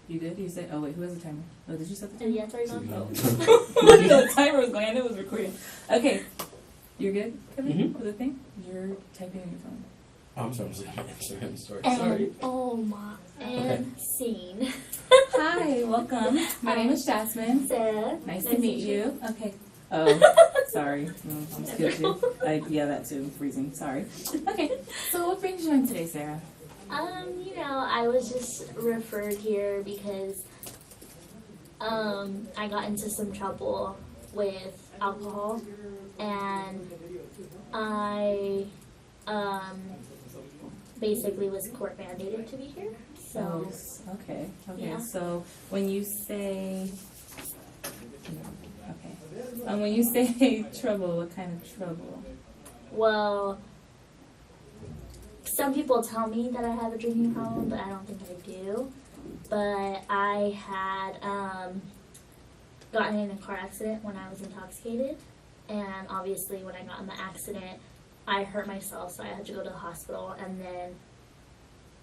You good? You said, oh wait, who has the timer? Oh, did you set the timer? Yeah, sorry, Mom. Oh. The timer was going, I knew it was recording. Okay. You're good, Kevin, Mhm. with the thing? You're typing on your phone. Oh, I'm sorry. I'm sorry. And oh my, and scene. Hi, welcome. My name is Jasmine. Sarah. Nice to meet you. Okay. Oh, sorry. Almost killed you. Yeah, that too. I'm freezing. Sorry. Okay. So what brings you in today, Sarah? I was just referred here because I got into some trouble with alcohol, and I basically was court mandated to be here. So Okay. Yeah. So when you say when you say trouble, what kind of trouble? well, some people tell me that I have a drinking problem, but I don't think I do. But I had gotten in a car accident when I was intoxicated, and obviously when I got in the accident, I hurt myself, so I had to go to the hospital, and then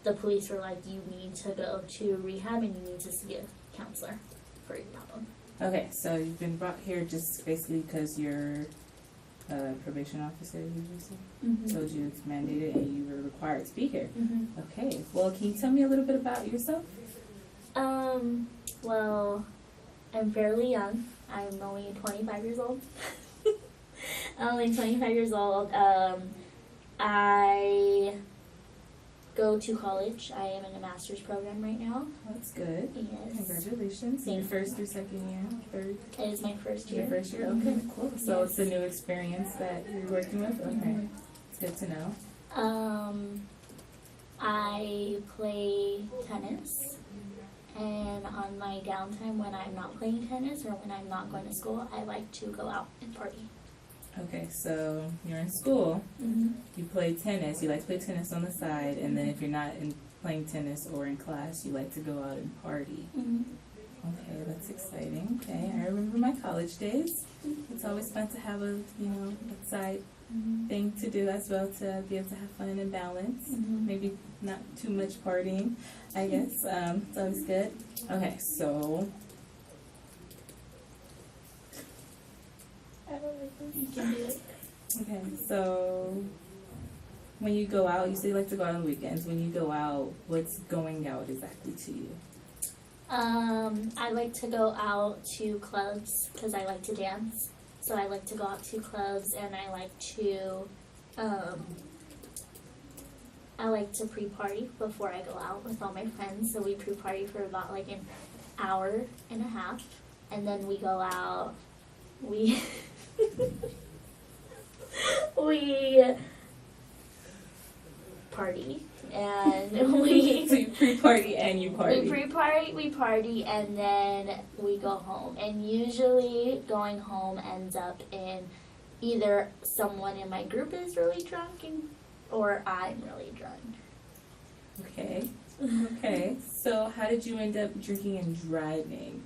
the police were like, you need to go to rehab and you need to see a counselor for your problem. Okay, so you've been brought here just basically because your probation officer, told you it's mandated and you were required to be here. Mm-hmm. Okay, well, can you tell me a little bit about yourself? Well, I'm fairly young. I'm only 25 years old. I'm only 25 years old. I go to college. I am in a master's program right now. That's good. Yes. Congratulations. Your Thank first or second year? Third? It is my first Your year. first year? Okay, cool. So Yes. it's a new experience that you're working with? Okay. Mhm. It's good to know. I play tennis, and on my downtime when I'm not playing tennis or when I'm not going to school, I like to go out and party. Okay, so you're in school, Mm-hmm. you play tennis, you like to play tennis on the side, and then if you're not playing tennis or in class, you like to go out and party. Mm-hmm. Okay, that's exciting. Okay, I remember my college days. It's always fun to have a, outside Mm-hmm. thing to do as well, to be able to have fun and balance. Mhm. Maybe not too much partying, I guess. It's always good. Okay, so You can do it. so when you go out, you say you like to go out on the weekends. When you go out, what's going out exactly to you? I like to go out to clubs because I like to dance. So I like to go out to clubs, and I like to pre-party before I go out with all my friends. So we pre-party for about like an hour and a half, and then we go out. We party, and So you pre-party and you party. we party, and then we go home. And usually going home ends up in either someone in my group is really drunk or I'm really drunk. Okay. Okay. So how did you end up drinking and driving?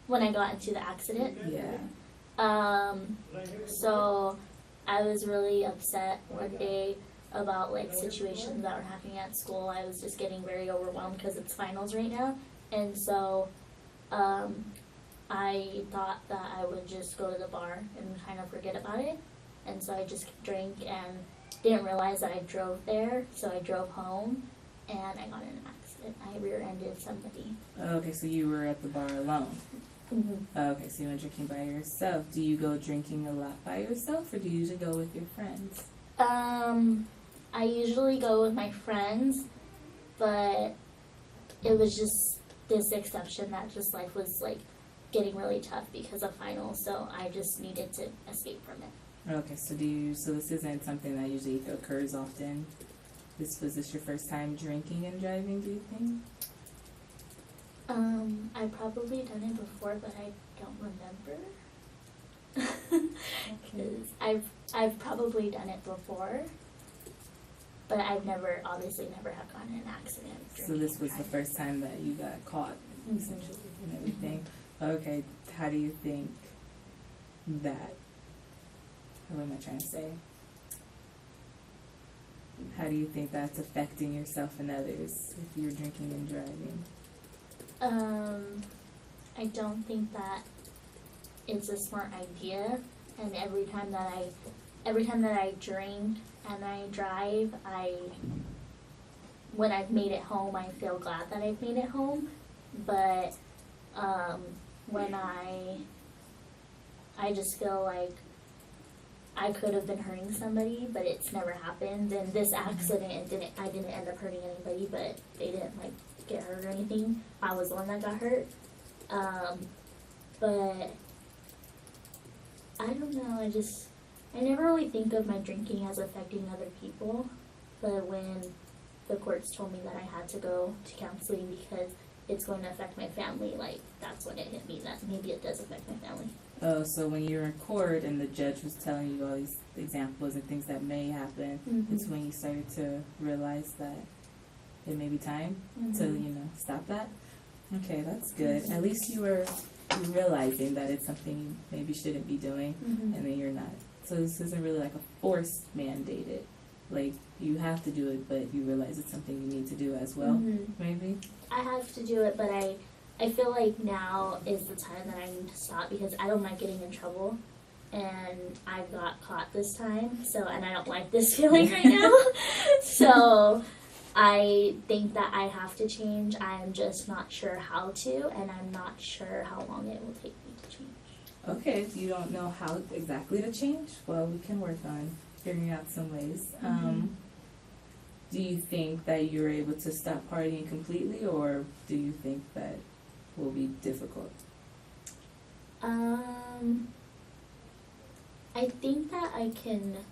When I got into the accident, Yeah. so I was really upset one day about like situations that were happening at school. I was just getting very overwhelmed because it's finals right now, and so I thought that I would just go to the bar and kind of forget about it, and so I just drank and didn't realize that I drove there. So I drove home, and I got in an accident. I rear-ended somebody. Okay, so you were at the bar alone. Mm-hmm. Okay, so you went drinking by yourself. Do you go drinking a lot by yourself, or do you usually go with your friends? I usually go with my friends, but it was just this exception that just life was like getting really tough because of finals, so I just needed to escape from it. Okay, so this isn't something that usually occurs often. Was this your first time drinking and driving, do you think? I've probably done it before, but I don't remember. Okay. I've probably done it before, but I've obviously never have gotten in an accident. So this was the first time that you got caught, essentially, and everything. Okay, how do you think that, what am I trying to say? How do you think that's affecting yourself and others if you're drinking and driving? I don't think that it's a smart idea, and every time that I drink and I drive, when I've made it home, I feel glad that I've made it home, but when I just feel like I could have been hurting somebody, but it's never happened. And this accident, I didn't end up hurting anybody, but they didn't like get hurt or anything. I was the one that got hurt. But I don't know. I never really think of my drinking as affecting other people. But when the courts told me that I had to go to counseling because it's going to affect my family, like that's when it hit me that maybe it does affect my family. Oh, so when you're in court and the judge was telling you all these examples and things that may happen, it's when you started to realize that it may be time to, stop that? Okay, that's good. At least you're realizing that it's something you maybe shouldn't be doing, and then you're not. So this isn't really like a forced mandated. Like, you have to do it, but you realize it's something you need to do as well, maybe? I have to do it, but I feel like now is the time that I need to stop because I don't like getting in trouble, and I got caught this time, and I don't like this feeling right now. So I think that I have to change. I'm just not sure how to, and I'm not sure how long it will take me to change. Okay, if you don't know how exactly to change, well, we can work on figuring out some ways. Do you think that you're able to stop partying completely, or do you think that will be difficult? I think that I can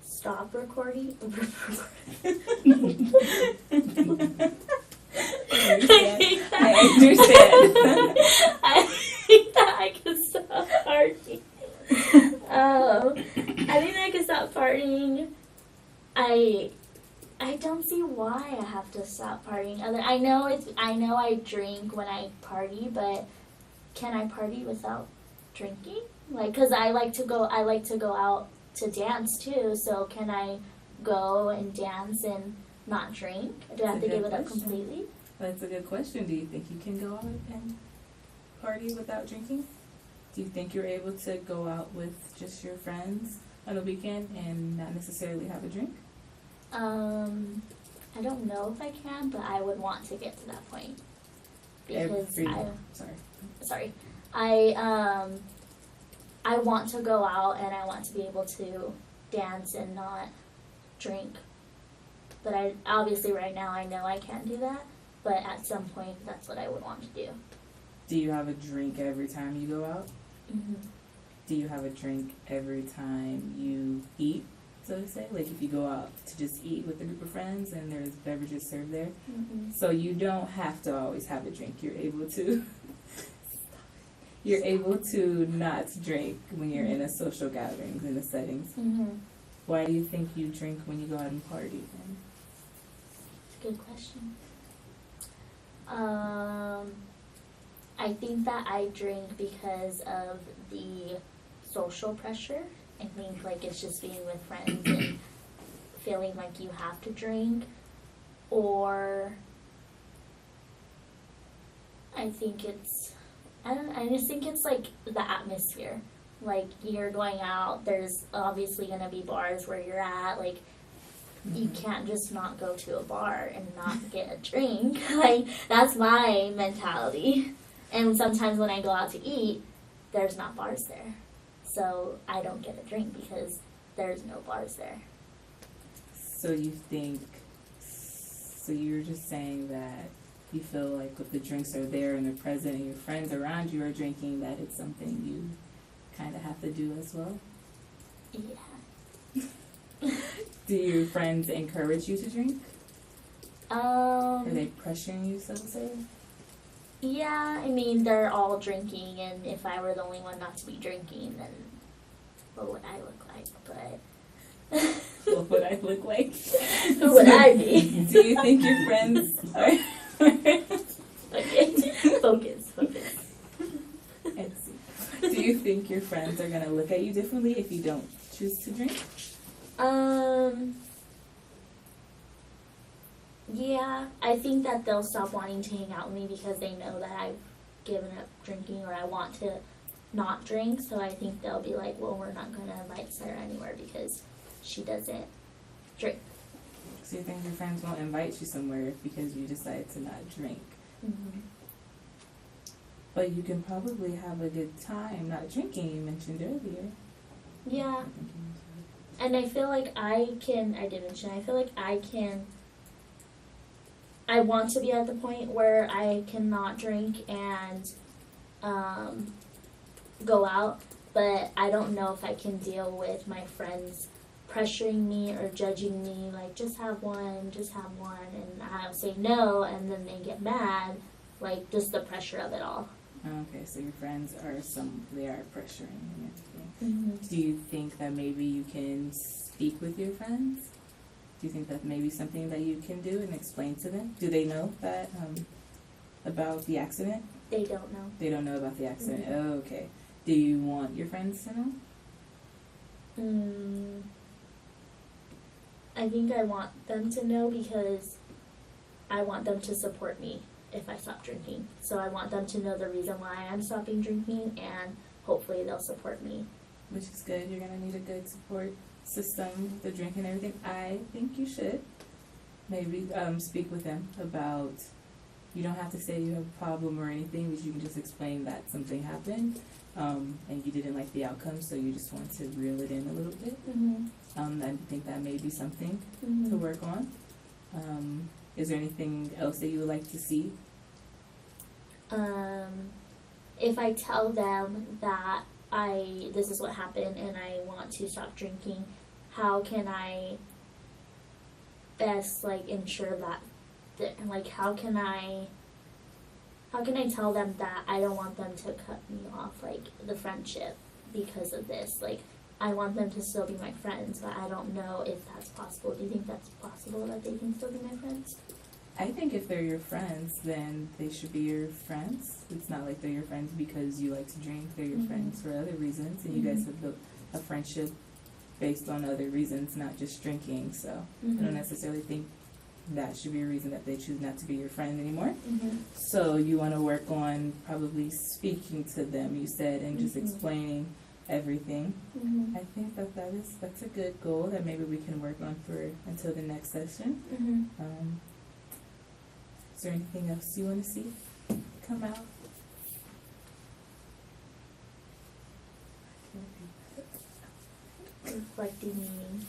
stop recording. I understand. I think that I can stop partying. I think I can stop partying. I don't see why I have to stop partying. I know I drink when I party, but can I party without drinking? Like, 'cause I like to go out to dance too. So can I go and dance and not drink? Do I have to give it up completely? That's a good question. Do you think you can go out and party without drinking? Do you think you're able to go out with just your friends on the weekend and not necessarily have a drink? I don't know if I can, but I would want to get to that point because I want to go out and I want to be able to dance and not drink. But I obviously right now I know I can't do that, but at some point that's what I would want to do. Do you have a drink every time you go out? Do you have a drink every time you eat, so to say? Like if you go out to just eat with a group of friends and there's beverages served there? So you don't have to always have a drink. You're able to not drink when you're in a social gatherings, in the settings. Why do you think you drink when you go out and party then? It's a good question. I think that I drink because of the social pressure. I think like it's just being with friends and feeling like you have to drink, or I just think it's like the atmosphere. Like you're going out, there's obviously gonna be bars where you're at, like you can't just not go to a bar and not get a drink. Like that's my mentality. And sometimes when I go out to eat, there's not bars there. So I don't get a drink because there's no bars there. So you're just saying that you feel like if the drinks are there and they're present and your friends around you are drinking, that it's something you kind of have to do as well? Yeah. Do your friends encourage you to drink? Are they pressuring you, so to say? Yeah, I mean, they're all drinking, and if I were the only one not to be drinking, then what would I look like? But What would I look like? who would I be? Do you think your friends are... Okay, focus. Let's see. Do you think your friends are going to look at you differently if you don't choose to drink? Yeah, I think that they'll stop wanting to hang out with me because they know that I've given up drinking or I want to not drink. So I think they'll be like, well, we're not going to invite Sarah anywhere because she doesn't drink. So you think your friends won't invite you somewhere because you decide to not drink? Mm-hmm. But you can probably have a good time not drinking, you mentioned earlier. Yeah. I think you mentioned. And I feel like I feel like I want to be at the point where I cannot drink and go out, but I don't know if I can deal with my friends pressuring me or judging me, like, just have one, and I'll say no, and then they get mad, like, just the pressure of it all. Okay, so your friends they are pressuring and everything. Mm-hmm. Do you think that maybe you can speak with your friends? Do you think that maybe something that you can do and explain to them? Do they know that about the accident? They don't know. They don't know about the accident. Mhm. Oh, okay. Do you want your friends to know? I think I want them to know because I want them to support me if I stop drinking. So I want them to know the reason why I'm stopping drinking, and hopefully they'll support me. Which is good. You're gonna need a good support system with the drink and everything. I think you should maybe speak with them about. You don't have to say you have a problem or anything, but you can just explain that something happened, and you didn't like the outcome, so you just want to reel it in a little bit. I think that may be something to work on. Is there anything else that you would like to see? If I tell them that this is what happened and I want to stop drinking, how can I best ensure that how can I tell them that I don't want them to cut me off the friendship because of this? I want them to still be my friends, but I don't know if that's possible. Do you think that's possible that they can still be my friends? I think if they're your friends, then they should be your friends. It's not like they're your friends because you like to drink. They're your friends for other reasons, and you guys have built a friendship based on other reasons, not just drinking. So I don't necessarily think that should be a reason that they choose not to be your friend anymore. So you want to work on probably speaking to them, you said, and just explaining everything. I think that's a good goal that maybe we can work on until the next session. Is there anything else you want to see come out? Reflecting meaning.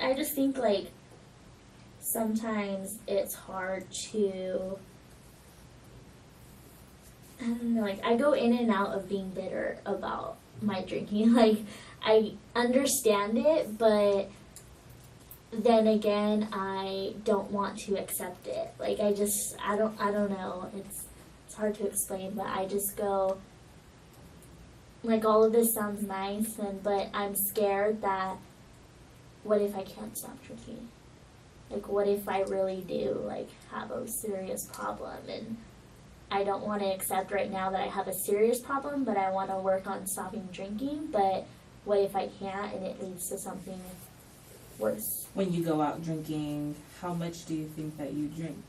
I just think sometimes it's hard to, I don't know, I go in and out of being bitter about my drinking. I understand it, but then again, I don't want to accept it. I don't know. It's hard to explain, but I just go, all of this sounds nice, but I'm scared that what if I can't stop drinking? What if I really do, have a serious problem? And I don't want to accept right now that I have a serious problem, but I want to work on stopping drinking. But what if I can't and it leads to something worse? When you go out drinking, how much do you think that you drink?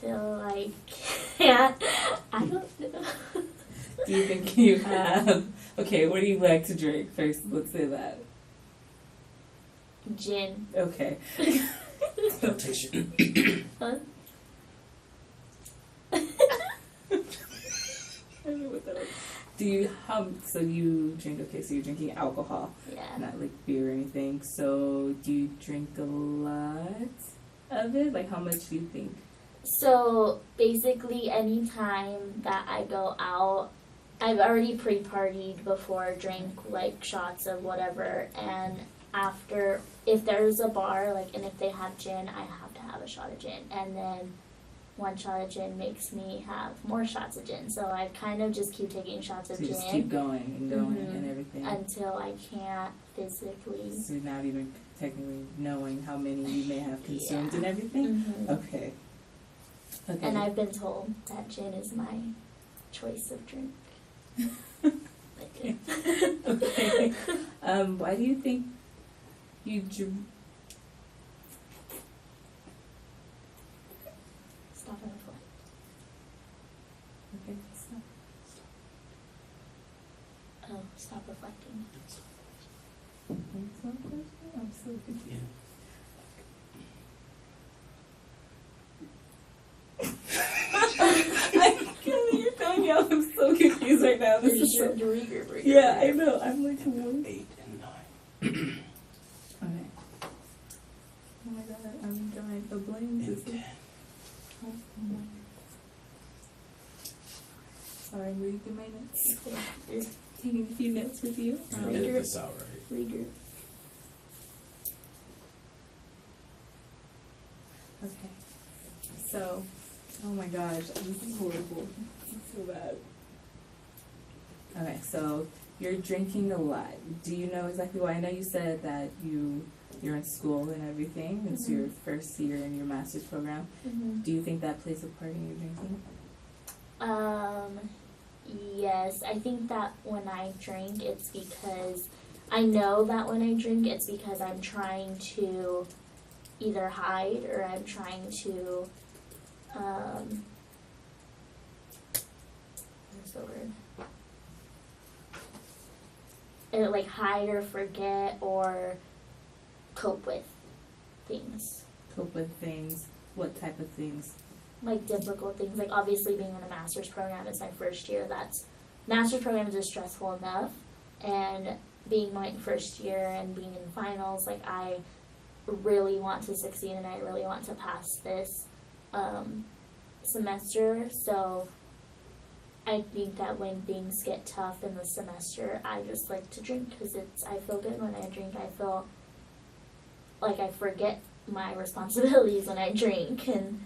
Till I can't. I don't know. Do you think you have? Okay, what do you like to drink first? Let's say that. Gin. Okay. Temptation. Huh? I don't know what that is. So you drink, okay, so you're drinking alcohol, Yeah. not beer or anything. So do you drink a lot of it? How much do you think? So basically, anytime that I go out, I've already pre-partied before, drank shots of whatever, and after, if there's a bar, and if they have gin, I have to have a shot of gin, and then one shot of gin makes me have more shots of gin. So I kind of just keep taking shots of So you gin. just keep going and going and everything. Until I can't physically. So you're not even technically knowing how many you may have consumed and everything? Okay. Okay. And I've been told that gin is my choice of drink. Okay. Okay. Why do you think you Stop and reflect. Okay. Stop. Oh, stop reflecting. I'm so confused. I can't hear Danielle. I'm so confused right now. This is so. Yeah, I know. I'm like, hello. 8 and 9. Okay. Oh my god, I'm drawing the blame. And 10. Sorry, I'm reading through my notes. Taking a few notes with you. You're gonna edit this out, right? Regroup. Okay. So, oh my gosh, this is horrible. It's so bad. Okay, so you're drinking a lot. Do you know exactly why? I know you said that you're in school and everything. It's your first year in your master's program. Do you think that plays a part in your drinking? Yes, I think that when I drink, it's because I know that when I drink, it's because I'm trying to either hide or I'm trying to, what's the word? Like hide or forget or cope with things. Cope with things. What type of things? Like difficult things, like obviously being in a master's program, it's my first year. Master's programs are stressful enough, and being my first year and being in finals, like I really want to succeed and I really want to pass this semester. So I think that when things get tough in the semester, I just like to drink because I feel good when I drink. I feel like I forget my responsibilities when I drink, and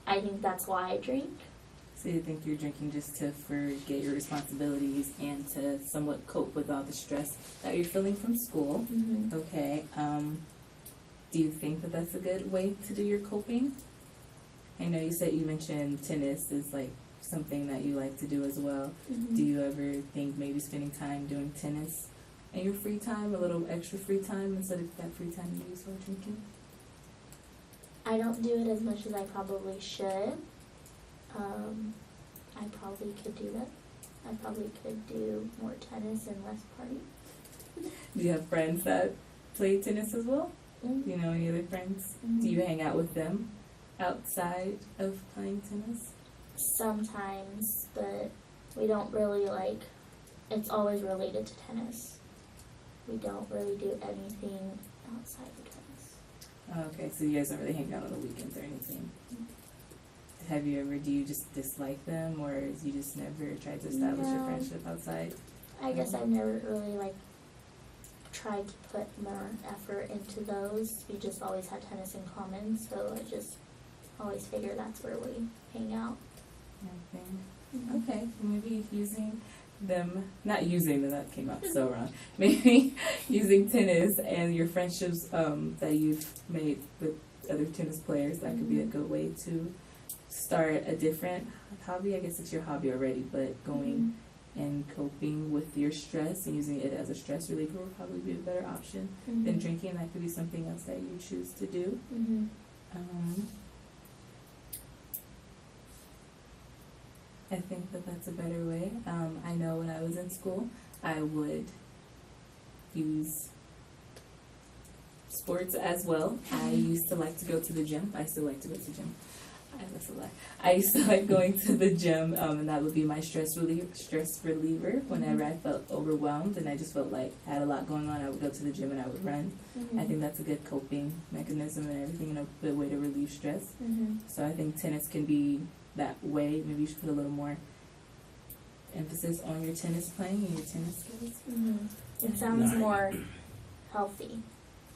I think that's why I drink. So you think you're drinking just to forget your responsibilities and to somewhat cope with all the stress that you're feeling from school? Okay. Do you think that that's a good way to do your coping? I know you mentioned tennis is like something that you like to do as well. Do you ever think maybe spending time doing tennis in your free time, a little extra free time instead of that free time you use for drinking? I don't do it as much as I probably should. I probably could do that. I probably could do more tennis and less party. Do you have friends that play tennis as well? Do you know any other friends? Do you hang out with them outside of playing tennis? Sometimes, but we don't really it's always related to tennis. We don't really do anything outside of tennis. Okay, so you guys don't really hang out on the weekends or anything. Do you just dislike them, or you just never tried to establish a friendship outside? I guess I've never really tried to put more effort into those. We just always had tennis in common, so I just always figure that's where we hang out. Okay, maybe not using them, that came out so wrong. Maybe using tennis and your friendships that you've made with other tennis players, that could be a good way to start a different hobby. I guess it's your hobby already, but going and coping with your stress and using it as a stress reliever would probably be a better option than drinking. That could be something else that you choose to do. I think that that's a better way. I know when I was in school, I would use sports as well. I used to like to go to the gym. I still like to go to the gym. That's a lie. I used to like going to the gym, and that would be my stress reliever whenever I felt overwhelmed and I just felt like I had a lot going on. I would go to the gym and I would run. I think that's a good coping mechanism and everything, and a good way to relieve stress. So I think tennis can be that way. Maybe you should put a little more emphasis on your tennis playing and your tennis skills. It sounds more healthy.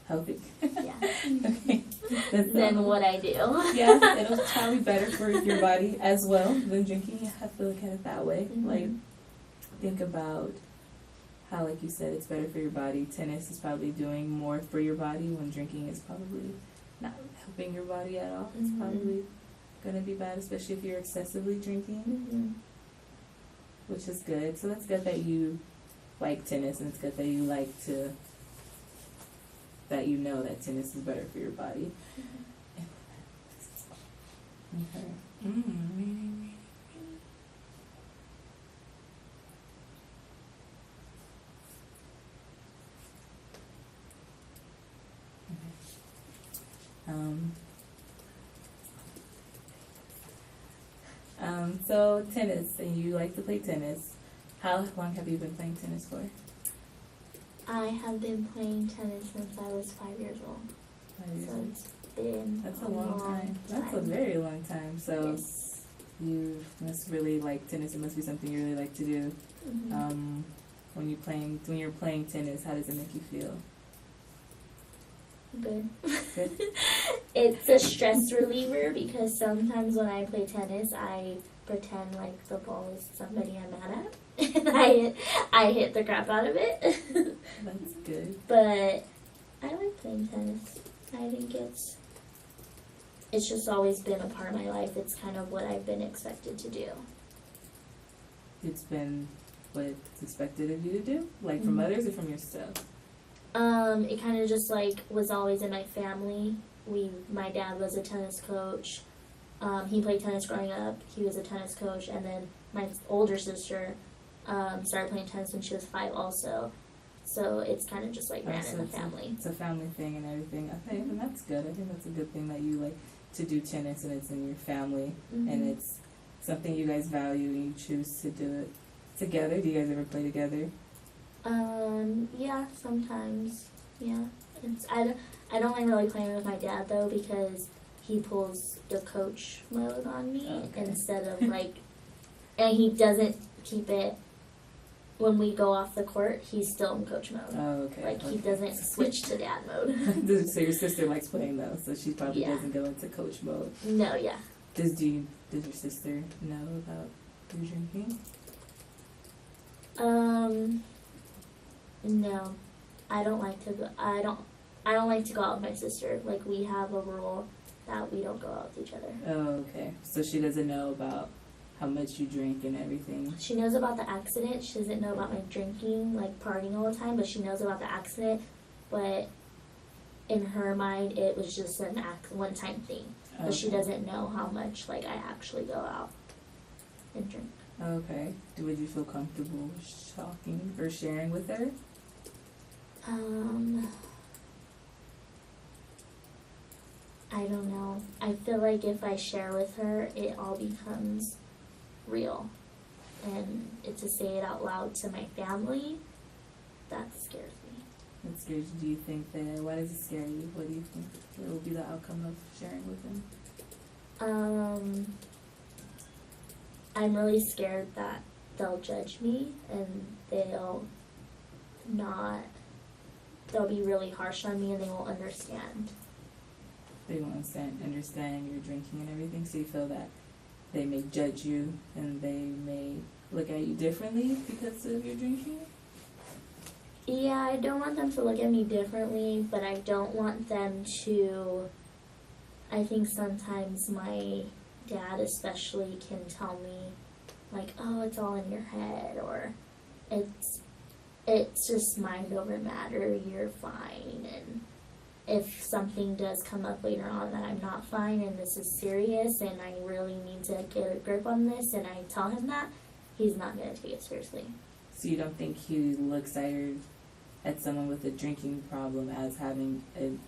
Healthy. Yeah. Okay. Than what I do. Yeah, it'll probably be better for your body as well than drinking. You have to look at it that way. Like, think about how, like you said, it's better for your body. Tennis is probably doing more for your body when drinking is probably not helping your body at all. It's Mhm. probably going to be bad, especially if you're excessively drinking, Mhm. which is good. So that's good that you like tennis, and it's good that you like to, that you know that tennis is better for your body. Okay. Um, so tennis, and you like to play tennis. How long have you been playing tennis for? I have been playing tennis since I was 5 years old. 5 years So old. it's been That's a long time. That's a time. very long time. So Yes. you must really like tennis. It must be something you really like to do. Mhm. When you're playing tennis, how does it make you feel? Good. Good? It's a stress reliever because sometimes when I play tennis, I pretend like the ball is somebody I'm mad at, and I hit the crap out of it. That's good. But I like playing tennis. I think it's just always been a part of my life. It's kind of what I've been expected to do. It's been what it's expected of you to do, like from Mhm. others or from yourself. It kind of just like was always in my family. My dad was a tennis coach. He played tennis growing up. He was a tennis coach, and then my older sister started playing tennis when she was 5 also. So it's kind of just like ran in the family. It's a family thing and everything. I think, and that's good. I think that's a good thing that you like to do tennis, and it's in your family, and Mhm. it's something you guys value, and you choose to do it together. Do you guys ever play together? Yeah, sometimes. Yeah. I don't like really playing with my dad though because he pulls the coach mode on me Okay. instead of like, and he doesn't keep it when we go off the court. He's still in coach mode. Oh, okay. Like he okay. doesn't switch to dad mode. So your sister likes playing though, so she probably Yeah. doesn't go into coach mode. No, yeah. Does your sister know about your drinking? No. I don't like to go out with my sister. Like we have a rule that we don't go out with each other. Oh, okay. So she doesn't know about how much you drink and everything. She knows about the accident. She doesn't know about my drinking, like partying all the time, but she knows about the accident. But in her mind, it was just an one-time thing. But she Okay. doesn't know how much like I actually go out and drink. Okay. Would you feel comfortable talking or sharing with her? I don't know. I feel like if I share with her, it all becomes real. And to say it out loud to my family, that scares me. That scares you. Do you think that, why does it scare you? What do you think will be the outcome of sharing with them? I'm really scared that they'll judge me and they'll be really harsh on me and they won't understand. They won't understand your drinking and everything, so you feel that they may judge you and they may look at you differently because of your drinking? Yeah, I don't want them to look at me differently, but I don't want them to. I think sometimes my dad especially can tell me, like, oh, it's all in your head, or it's just mind over matter, you're fine. And if something does come up later on that I'm not fine and this is serious and I really need to get a grip on this and I tell him that, he's not going to take it seriously. So you don't think he looks at someone with a drinking problem as having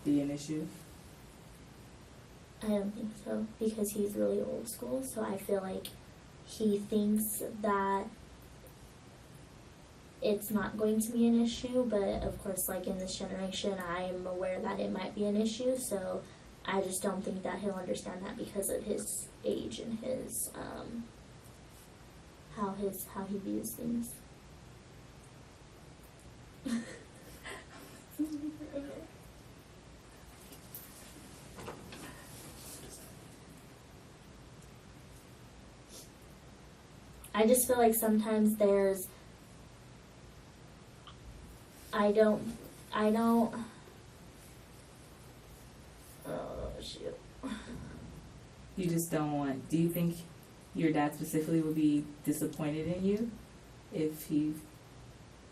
be an issue? I don't think so, because he's really old school, so I feel like he thinks that it's not going to be an issue, but of course, like in this generation, I am aware that it might be an issue, so I just don't think that he'll understand that because of his age and his, how he views things. I just feel like sometimes there's I don't, oh shoot. You just don't want, do you think your dad specifically would be disappointed in you if you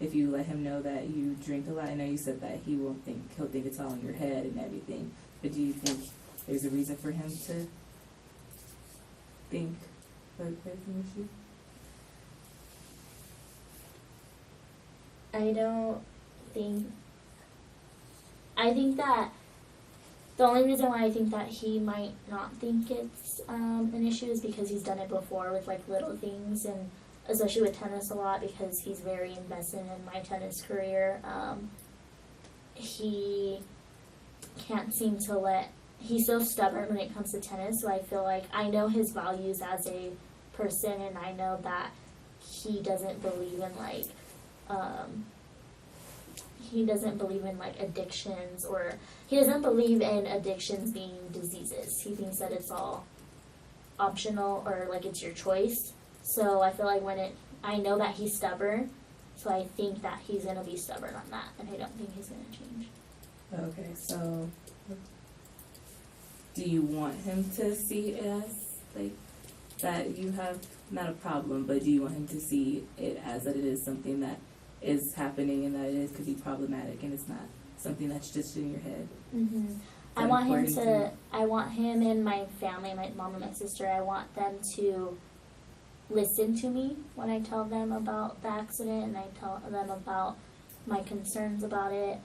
let him know that you drink a lot? I know you said that he'll think it's all in your head and everything, but do you think there's a reason for him to think like there's an issue? I think that the only reason why I think that he might not think it's an issue is because he's done it before with like little things, and especially with tennis a lot, because he's very invested in my tennis career. He can't seem to he's so stubborn when it comes to tennis, so I feel like I know his values as a person, and I know that he doesn't believe in addictions, or he doesn't believe in addictions being diseases. He thinks that it's all optional, or like it's your choice. So I feel like I know that he's stubborn, so I think that he's gonna be stubborn on that, and I don't think he's gonna change. Okay, so do you want him to see it as like that you have not a problem, but do you want him to see it as that it is something that is happening and that it could be problematic and it's not something that's just in your head? Mm-hmm. I want him and my family, my mom and my sister, I want them to listen to me when I tell them about the accident, and I tell them about my concerns about it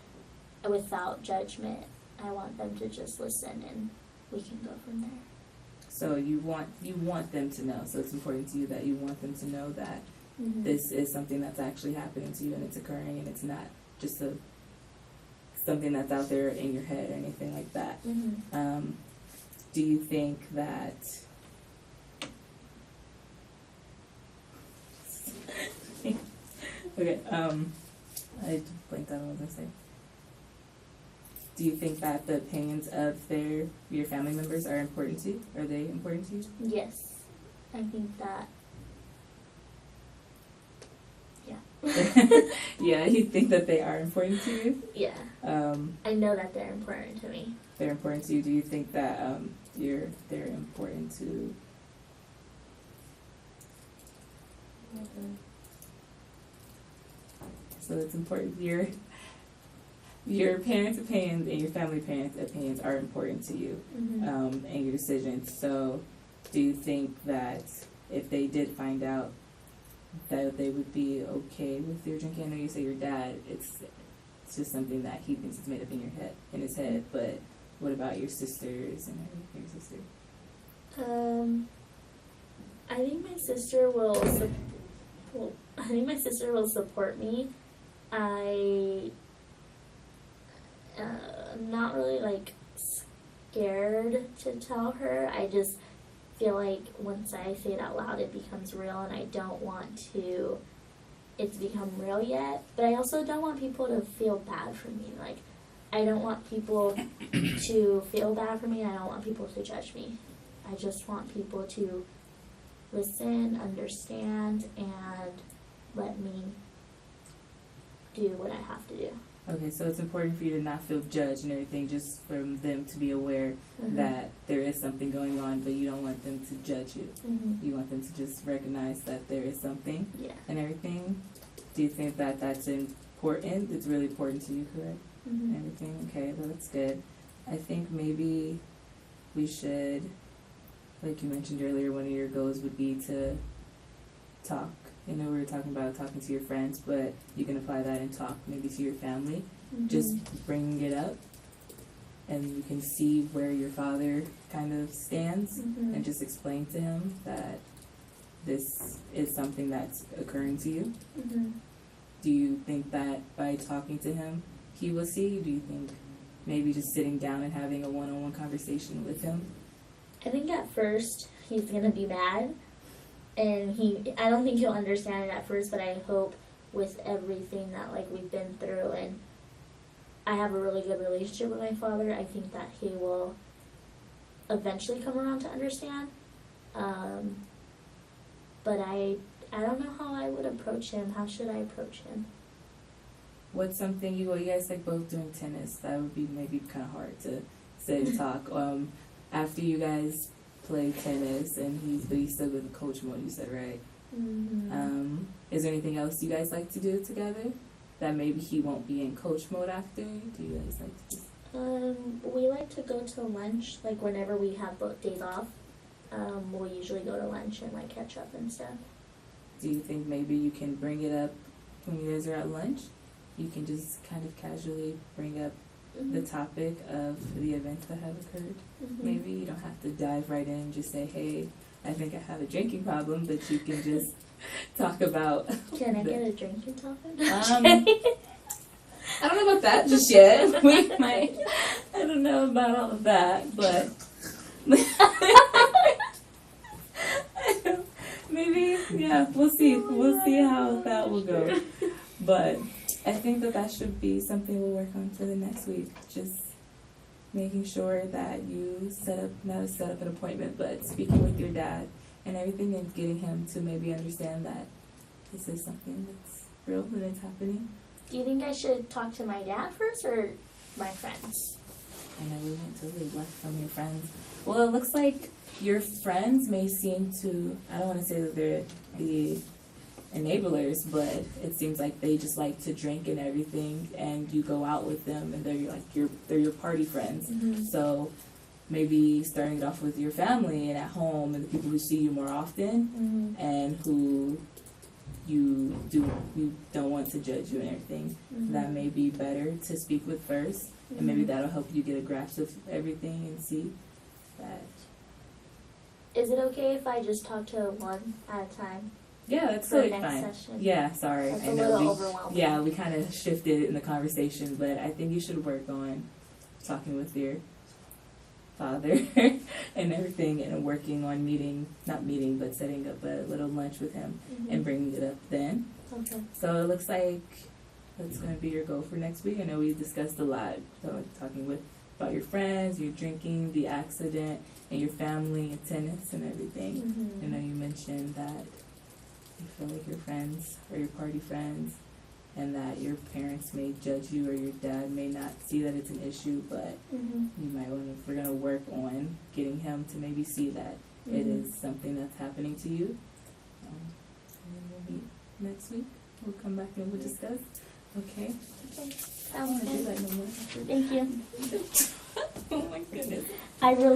without judgment. I want them to just listen, and we can go from there. So you want them to know. So it's important to you that you want them to know that Mm-hmm. this is something that's actually happening to you and it's occurring, and it's not just something that's out there in your head or anything like that. Mm-hmm. Do you think that okay, I blanked out what I was gonna say. Do you think that the opinions of your family members are important to you? Are they important to you? Yes. I think that, Yeah, you think that they are important to you? yeah. I know that they're important to me. They're important to you. Do you think that they're important to? So it's important. Your parents' opinions and your family parents' opinions are important to you, Mm-hmm. and your decisions. So, do you think that if they did find out that they would be okay with your drinking? I know you say your dad, it's just something that he thinks is made up in his head, but what about your sisters and your sister? I think my sister will support me. I'm not really scared to tell her. I just feel like once I say it out loud, it becomes real, and I don't want it to become real yet. But I also don't want people to feel bad for me. I don't want people to feel bad for me, and I don't want people to judge me. I just want people to listen, understand, and let me do what I have to do. Okay, so it's important for you to not feel judged and everything, just for them to be aware Mm-hmm. that there is something going on, but you don't want them to judge you. Mm-hmm. You want them to just recognize that there is something Yeah. and everything. Do you think that that's important? It's really important to you, correct? Mm-hmm. Everything? Okay, well, that's good. I think maybe we should, like you mentioned earlier, one of your goals would be to talk. I know we were talking about talking to your friends, but you can apply that and talk maybe to your family. Mm-hmm. Just bringing it up, and you can see where your father kind of stands, Mm-hmm. and just explain to him that this is something that's occurring to you. Mm-hmm. Do you think that by talking to him, he will see? Do you think maybe just sitting down and having a one-on-one conversation with him? I think at first he's gonna be mad, and I don't think he'll understand it at first, but I hope with everything that we've been through, and I have a really good relationship with my father, I think that he will eventually come around to understand. But I don't know how I would approach him. How should I approach him? what's something you guys like both doing tennis? That would be maybe kind of hard to say to talk. After you guys play tennis and he's still in coach mode, you said, right? Mm-hmm. Is there anything else you guys like to do together that maybe he won't be in coach mode after? Do you guys like to do? We like to go to lunch, like whenever we have both days off. We'll usually go to lunch and like catch up and stuff. Do you think maybe you can bring it up when you guys are at lunch? You can just kind of casually bring up the topic of the events that have occurred. Mm-hmm. Maybe you don't have to dive right in and just say, hey, I think I have a drinking problem, but you can just talk about. Can I get a drinking topic? I don't know about that just yet. We might. I don't know about all of that, but maybe, yeah, we'll see. We'll see how that will go. But I think that should be something we'll work on for the next week. Just making sure that you not set up an appointment, but speaking with your dad and everything and getting him to maybe understand that this is something that's real and it's happening. Do you think I should talk to my dad first or my friends? I know we went totally left from your friends. Well, it looks like your friends may seem to, I don't want to say that they're the enablers, but it seems like they just like to drink and everything, and you go out with them and they're your party friends. Mm-hmm. So maybe starting it off with your family and at home and the people who see you more often Mm-hmm. and who you don't want to judge you and everything. Mm-hmm. That may be better to speak with first, and maybe that'll help you get a grasp of everything and see that. Is it okay if I just talk to one at a time? Yeah, that's For totally next fine. session? Yeah, sorry. That's I a know little we, overwhelming. yeah, we kind of shifted in the conversation, but I think you should work on talking with your father and everything, and working on but setting up a little lunch with him Mm-hmm. and bringing it up then. Okay. So it looks like that's going to be your goal for next week. I know we discussed a lot, so talking about your friends, your drinking, the accident, and your family, and tennis, and everything. Mm-hmm. I know you mentioned that you feel like your friends are your party friends, and that your parents may judge you or your dad may not see that it's an issue, but Mm-hmm. you might want to, we're going to work on getting him to maybe see that it Mhm. is something that's happening to you. And then we'll meet next week. We'll come back and we'll discuss. Okay? Okay. I don't want Sounds to do good. that no more. Thank you. Oh my goodness. I really